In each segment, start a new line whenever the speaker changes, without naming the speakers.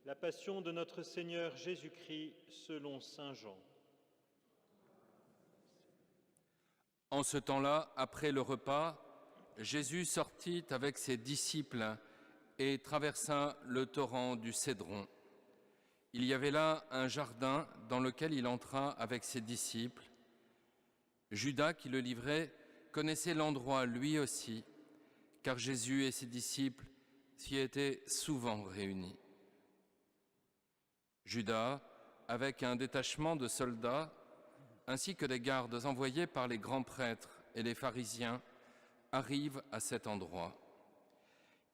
La passion de notre Seigneur Jésus-Christ selon saint Jean.
En ce temps-là, après le repas, Jésus sortit avec ses disciples et traversa le torrent du Cédron. Il y avait là un jardin dans lequel il entra avec ses disciples. Judas, qui le livrait, connaissait l'endroit lui aussi, car Jésus et ses disciples s'y étaient souvent réunis. Judas, avec un détachement de soldats, ainsi que des gardes envoyés par les grands prêtres et les pharisiens, arrivent à cet endroit.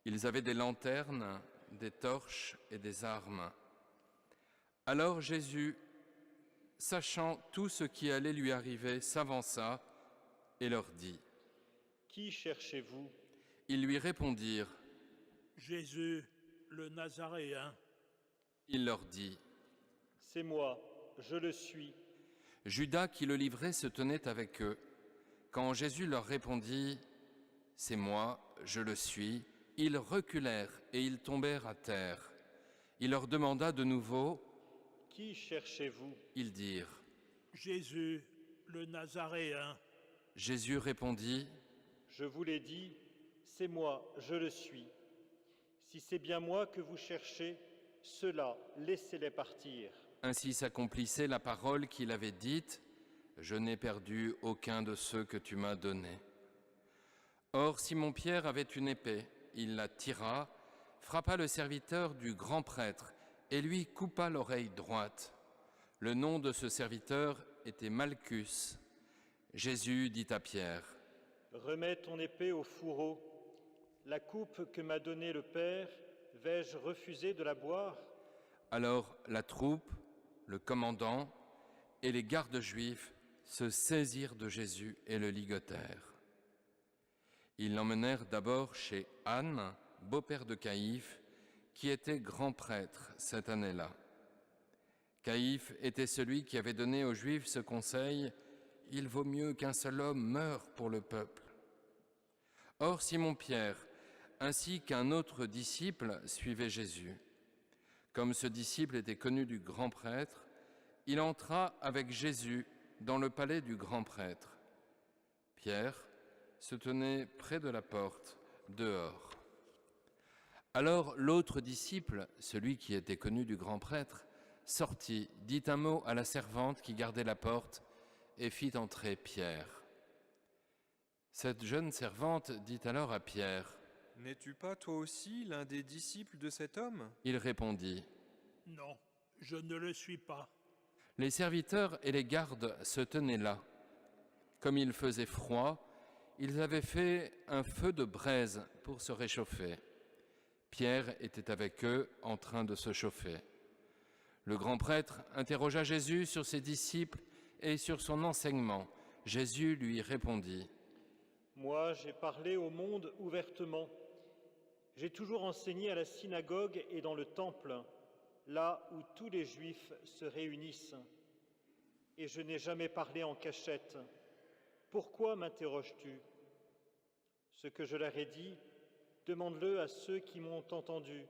Ils avaient des lanternes, des torches et des armes. Alors Jésus, sachant tout ce qui allait lui arriver, s'avança et leur dit :
« Qui cherchez-vous »
Ils lui répondirent :
« Jésus, le Nazaréen. »
Il leur dit :
« C'est moi, je le suis. »
Judas, qui le livrait, se tenait avec eux. Quand Jésus leur répondit : « C'est moi, je le suis », ils reculèrent et ils tombèrent à terre. Il leur demanda de nouveau :
« Qui cherchez-vous »
Ils dirent :
« Jésus, le Nazaréen. »
Jésus répondit :
« Je vous l'ai dit, c'est moi, je le suis. Si c'est bien moi que vous cherchez, ceux-là, laissez-les partir. »
Ainsi s'accomplissait la parole qu'il avait dite : « Je n'ai perdu aucun de ceux que tu m'as donnés. » Or, Simon-Pierre avait une épée. Il la tira, frappa le serviteur du grand prêtre et lui coupa l'oreille droite. Le nom de ce serviteur était Malchus. Jésus dit à Pierre :
« Remets ton épée au fourreau. La coupe que m'a donnée le Père, vais-je refuser de la boire ?»
Alors la troupe, le commandant et les gardes juifs se saisirent de Jésus et le ligotèrent. Ils l'emmenèrent d'abord chez Anne, beau-père de Caïphe, qui était grand prêtre cette année-là. Caïphe était celui qui avait donné aux Juifs ce conseil : « Il vaut mieux qu'un seul homme meure pour le peuple. » Or Simon-Pierre, ainsi qu'un autre disciple, suivait Jésus. Comme ce disciple était connu du grand prêtre, il entra avec Jésus dans le palais du grand prêtre. Pierre se tenait près de la porte, dehors. Alors l'autre disciple, celui qui était connu du grand prêtre, sortit, dit un mot à la servante qui gardait la porte et fit entrer Pierre. Cette jeune servante dit alors à Pierre :
« N'es-tu pas toi aussi l'un des disciples de cet homme ?»
Il répondit :
« Non, je ne le suis pas. »
Les serviteurs et les gardes se tenaient là. Comme il faisait froid, ils avaient fait un feu de braise pour se réchauffer. Pierre était avec eux en train de se chauffer. Le grand prêtre interrogea Jésus sur ses disciples et sur son enseignement. Jésus lui répondit :
« Moi, j'ai parlé au monde ouvertement. J'ai toujours enseigné à la synagogue et dans le temple, là où tous les Juifs se réunissent. Et je n'ai jamais parlé en cachette. Pourquoi m'interroges-tu ? Ce que je leur ai dit, demande-le à ceux qui m'ont entendu.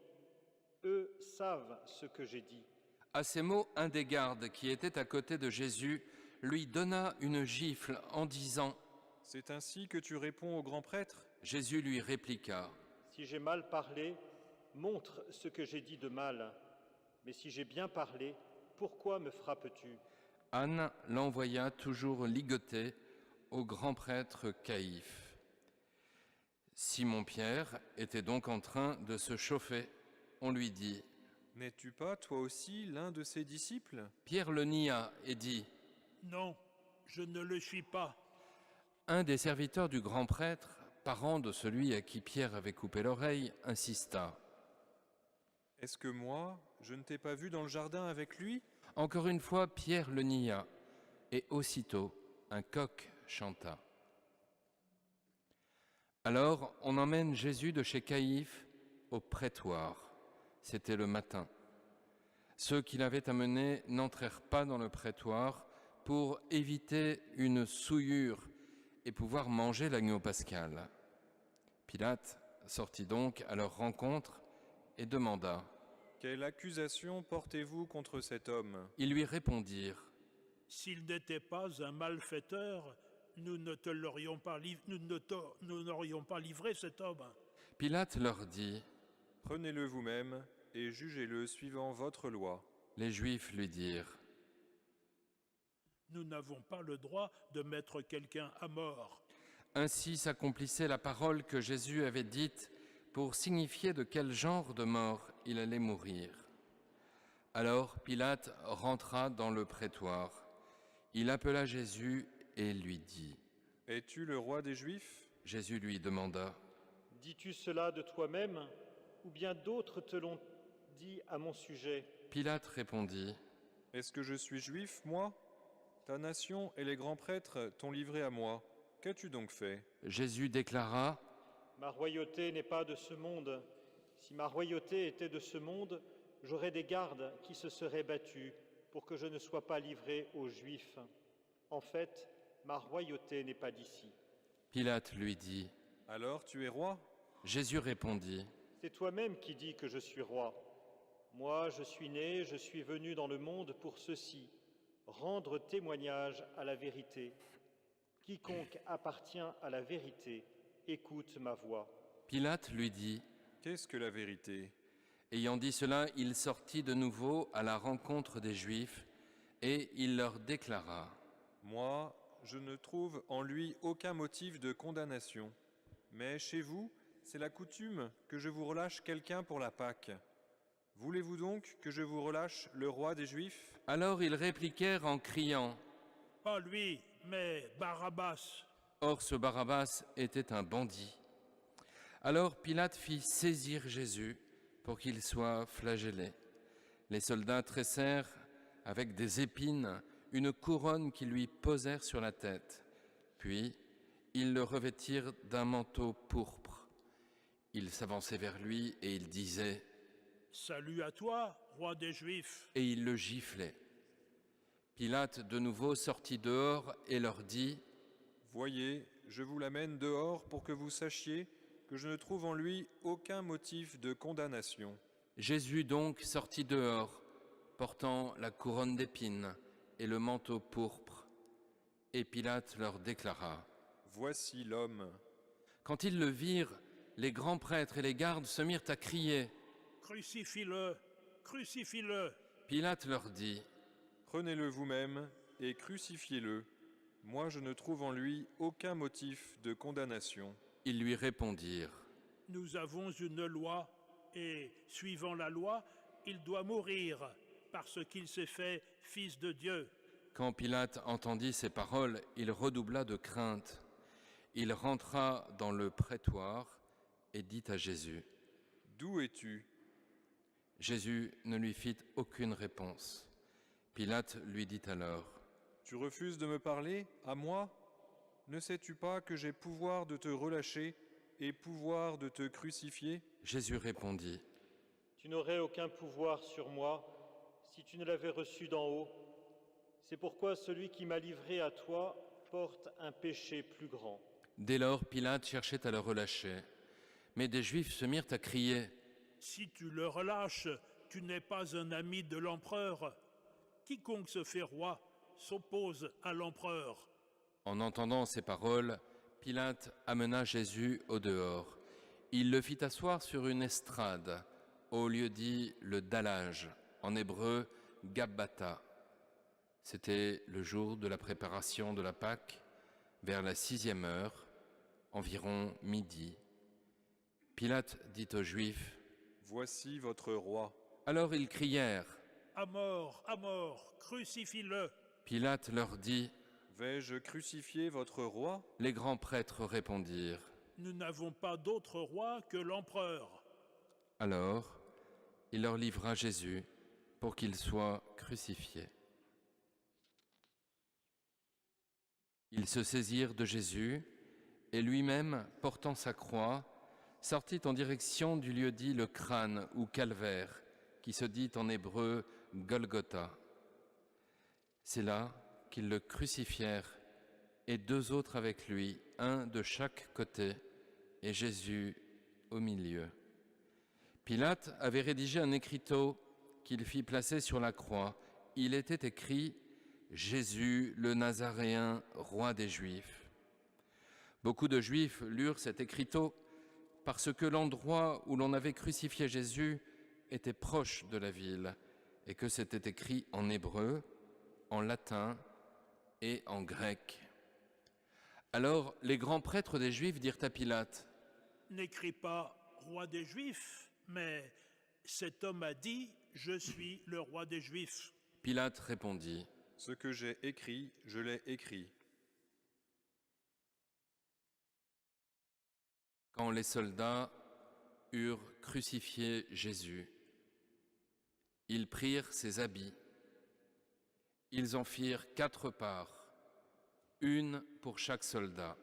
Eux savent ce que j'ai dit. »
À ces mots, un des gardes qui était à côté de Jésus lui donna une gifle en disant : «
C'est ainsi que tu réponds au grand prêtre ? »
Jésus lui répliqua :
« Si j'ai mal parlé, montre ce que j'ai dit de mal. Mais si j'ai bien parlé, pourquoi me frappes-tu »
Anne l'envoya toujours ligoté au grand prêtre Caïphe. Simon-Pierre était donc en train de se chauffer. On lui dit :
« N'es-tu pas toi aussi l'un de ses disciples ?»
Pierre le nia et dit :
« Non, je ne le suis pas. »
Un des serviteurs du grand prêtre, parent de celui à qui Pierre avait coupé l'oreille, insista :
« Est-ce que moi, je ne t'ai pas vu dans le jardin avec lui ?»
Encore une fois, Pierre le nia, et aussitôt, un coq chanta. Alors, on emmène Jésus de chez Caïphe au prétoire. C'était le matin. Ceux qui l'avaient amené n'entrèrent pas dans le prétoire pour éviter une souillure et pouvoir manger l'agneau pascal. Pilate sortit donc à leur rencontre et demanda :
quelle accusation portez-vous contre cet homme ?
Ils lui répondirent,
S'il n'était pas un malfaiteur, nous n'aurions pas livré cet homme.
Pilate leur dit,
Prenez-le vous-même et jugez-le suivant votre loi.
les Juifs lui dirent,
Nous n'avons pas le droit de mettre quelqu'un à mort.
ainsi s'accomplissait la parole que Jésus avait dite pour signifier de quel genre de mort il allait mourir. Alors Pilate rentra dans le prétoire. Il appela Jésus et lui dit,
« Es-tu le roi des Juifs »
Jésus lui demanda,
« Dis-tu cela de toi-même, ou bien d'autres te l'ont dit à mon sujet ?»
Pilate répondit,
« Est-ce que je suis juif, moi ? Ta nation et les grands prêtres t'ont livré à moi. Qu'as-tu donc fait ?»
Jésus déclara,
« Ma royauté n'est pas de ce monde. Si ma royauté était de ce monde, j'aurais des gardes qui se seraient battus pour que je ne sois pas livré aux Juifs. En fait, ma royauté n'est pas d'ici. »
Pilate lui dit,
« Alors tu es roi ?»
Jésus répondit,
« C'est toi-même qui dis que je suis roi. Moi, je suis né, je suis venu dans le monde pour ceci, rendre témoignage à la vérité. Quiconque appartient à la vérité, écoute ma voix. »
Pilate lui dit,
Qu'est-ce que la vérité ?
ayant dit cela, il sortit de nouveau à la rencontre des Juifs et il leur déclara,
Moi, je ne trouve en lui aucun motif de condamnation. Mais chez vous, c'est la coutume que je vous relâche quelqu'un pour la Pâque. Voulez-vous donc que je vous relâche le roi des Juifs ?
Alors ils répliquèrent en criant,
Pas lui, mais Barabbas.
or ce Barabbas était un bandit. Alors Pilate fit saisir Jésus pour qu'il soit flagellé. Les soldats tressèrent avec des épines une couronne qu'ils lui posèrent sur la tête. Puis ils le revêtirent d'un manteau pourpre. Ils s'avançaient vers lui et ils disaient,
Salut à toi, roi des Juifs.
et ils le giflaient. Pilate de nouveau sortit dehors et leur dit,
Voyez, je vous l'amène dehors pour que vous sachiez que je ne trouve en lui aucun motif de condamnation.
Jésus donc sortit dehors, portant la couronne d'épines et le manteau pourpre. Et Pilate leur déclara,
Voici l'homme.
quand ils le virent, les grands prêtres et les gardes se mirent à crier.
Crucifie-le, crucifie-le.
Pilate leur dit,
Prenez-le vous-même et crucifiez-le. Moi, je ne trouve en lui aucun motif de condamnation.
ils lui répondirent,
Nous avons une loi, et suivant la loi, il doit mourir, parce qu'il s'est fait fils de Dieu.
quand Pilate entendit ces paroles, il redoubla de crainte. Il rentra dans le prétoire et dit à Jésus,
D'où es-tu ?
Jésus ne lui fit aucune réponse. Pilate lui dit alors,
Tu refuses de me parler, à moi ? Ne sais-tu pas que j'ai pouvoir de te relâcher et pouvoir de te crucifier ?
Jésus répondit,
Tu n'aurais aucun pouvoir sur moi si tu ne l'avais reçu d'en haut. C'est pourquoi celui qui m'a livré à toi porte un péché plus grand.
dès lors Pilate cherchait à le relâcher. Mais des Juifs se mirent à crier,
Si tu le relâches, tu n'es pas un ami de l'empereur. Quiconque se fait roi s'oppose à l'empereur.
En entendant ces paroles, Pilate amena Jésus au dehors. Il le fit asseoir sur une estrade, au lieu dit le dallage, en hébreu Gabbatha. C'était le jour de la préparation de la Pâque, vers la 6e heure, environ midi. Pilate dit aux Juifs,
Voici votre roi.
alors ils crièrent.
À mort, crucifie-le.
Pilate leur dit,
Vais-je crucifier votre roi ?
les grands prêtres répondirent.
Nous n'avons pas d'autre roi que l'empereur.
Alors, il leur livra Jésus pour qu'il soit crucifié. Ils se saisirent de Jésus et lui-même, portant sa croix, sortit en direction du lieu dit le crâne ou calvaire, qui se dit en hébreu Golgotha. C'est là qu'ils le crucifièrent et 2 autres avec lui, un de chaque côté et Jésus au milieu. Pilate avait rédigé un écriteau qu'il fit placer sur la croix. Il était écrit « Jésus le Nazaréen, roi des Juifs ». Beaucoup de Juifs lurent cet écriteau parce que l'endroit où l'on avait crucifié Jésus était proche de la ville et que c'était écrit en hébreu, en latin et en grec. Alors les grands prêtres des Juifs dirent à Pilate
« N'écris pas « roi des Juifs », mais cet homme a dit « Je suis le roi des Juifs ».
Pilate répondit
« Ce que j'ai écrit, je l'ai écrit. »
Quand les soldats eurent crucifié Jésus, ils prirent ses habits. Ils en firent 4 parts, une pour chaque soldat.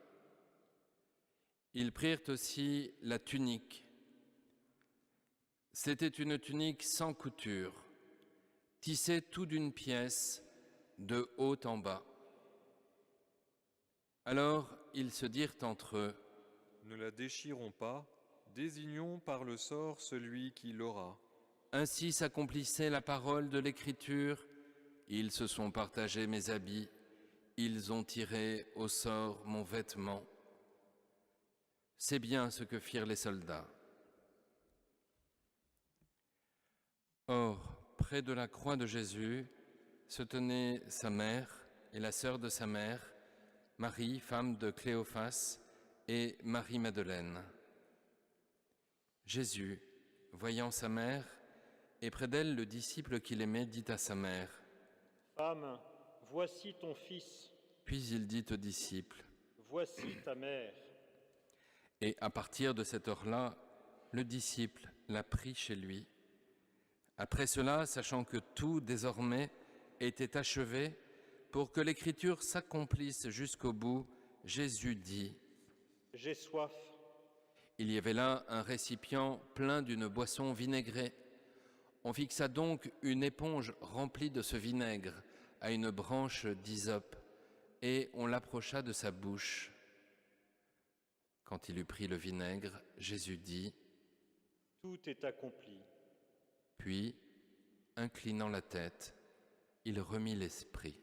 Ils prirent aussi la tunique. C'était une tunique sans couture, tissée tout d'une pièce, de haut en bas. Alors ils se dirent entre eux,
« Ne la déchirons pas, désignons par le sort celui qui l'aura. »
Ainsi s'accomplissait la parole de l'Écriture. Ils se sont partagés mes habits, ils ont tiré au sort mon vêtement. C'est bien ce que firent les soldats. Or, près de la croix de Jésus, se tenaient sa mère et la sœur de sa mère, Marie, femme de Cléophas, et Marie-Madeleine. Jésus, voyant sa mère, et près d'elle le disciple qu'il aimait, dit à sa mère,
« Femme, voici ton fils. »
Puis il dit au disciple,
« Voici ta mère. »
Et à partir de cette heure-là, le disciple l'a pris chez lui. Après cela, sachant que tout désormais était achevé, pour que l'Écriture s'accomplisse jusqu'au bout, Jésus dit,
« J'ai soif. »
Il y avait là un récipient plein d'une boisson vinaigrée. On fixa donc une éponge remplie de ce vinaigre à une branche d'hysope, et on l'approcha de sa bouche. Quand il eut pris le vinaigre, Jésus dit,
« Tout est accompli. »
Puis, inclinant la tête, il remit l'esprit.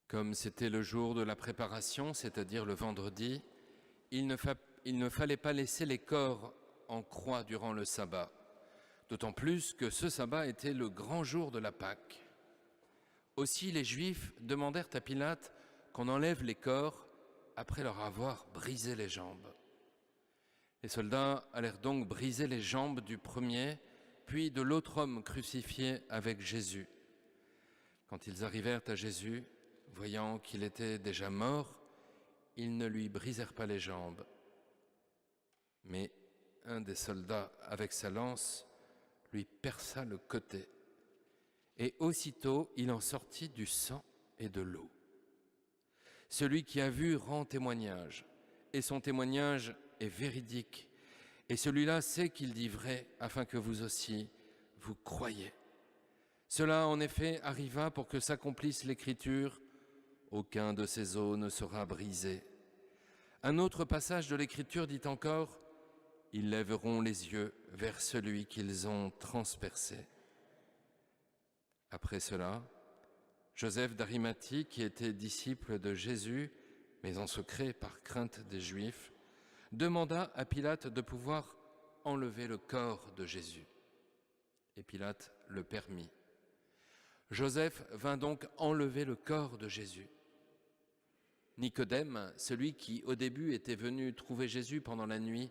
Comme c'était le jour de la préparation, c'est-à-dire le vendredi, il ne fallait pas laisser les corps en croix durant le sabbat, d'autant plus que ce sabbat était le grand jour de la Pâque. Aussi les Juifs demandèrent à Pilate qu'on enlève les corps après leur avoir brisé les jambes. Les soldats allèrent donc briser les jambes du premier, puis de l'autre homme crucifié avec Jésus. Quand ils arrivèrent à Jésus, voyant qu'il était déjà mort, ils ne lui brisèrent pas les jambes. Mais un des soldats, avec sa lance, lui perça le côté. Et aussitôt, il en sortit du sang et de l'eau. Celui qui a vu rend témoignage, et son témoignage est véridique. Et celui-là sait qu'il dit vrai, afin que vous aussi, vous croyiez. Cela, en effet, arriva pour que s'accomplisse l'Écriture. Aucun de ces os ne sera brisé. Un autre passage de l'Écriture dit encore, « Ils lèveront les yeux vers celui qu'ils ont transpercé. » Après cela, Joseph d'Arimathie, qui était disciple de Jésus, mais en secret par crainte des Juifs, demanda à Pilate de pouvoir enlever le corps de Jésus. Et Pilate le permit. Joseph vint donc enlever le corps de Jésus. Nicodème, celui qui au début était venu trouver Jésus pendant la nuit,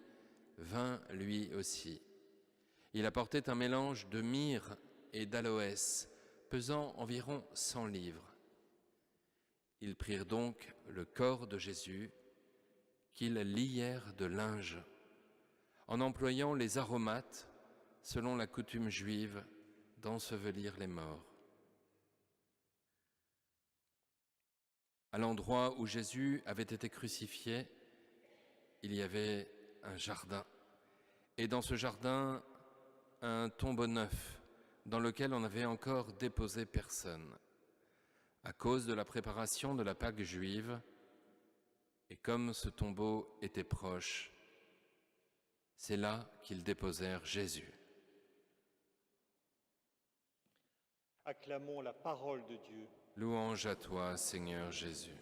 vint lui aussi. Il apportait un mélange de myrrhe et d'aloès, pesant environ 100 livres. Ils prirent donc le corps de Jésus, qu'ils lièrent de linge, en employant les aromates, selon la coutume juive, d'ensevelir les morts. À l'endroit où Jésus avait été crucifié, il y avait un jardin. Et dans ce jardin, un tombeau neuf, dans lequel on n'avait encore déposé personne, à cause de la préparation de la Pâque juive. Et comme ce tombeau était proche, c'est là qu'ils déposèrent Jésus.
Acclamons la parole de Dieu.
Louange à toi, Seigneur Jésus.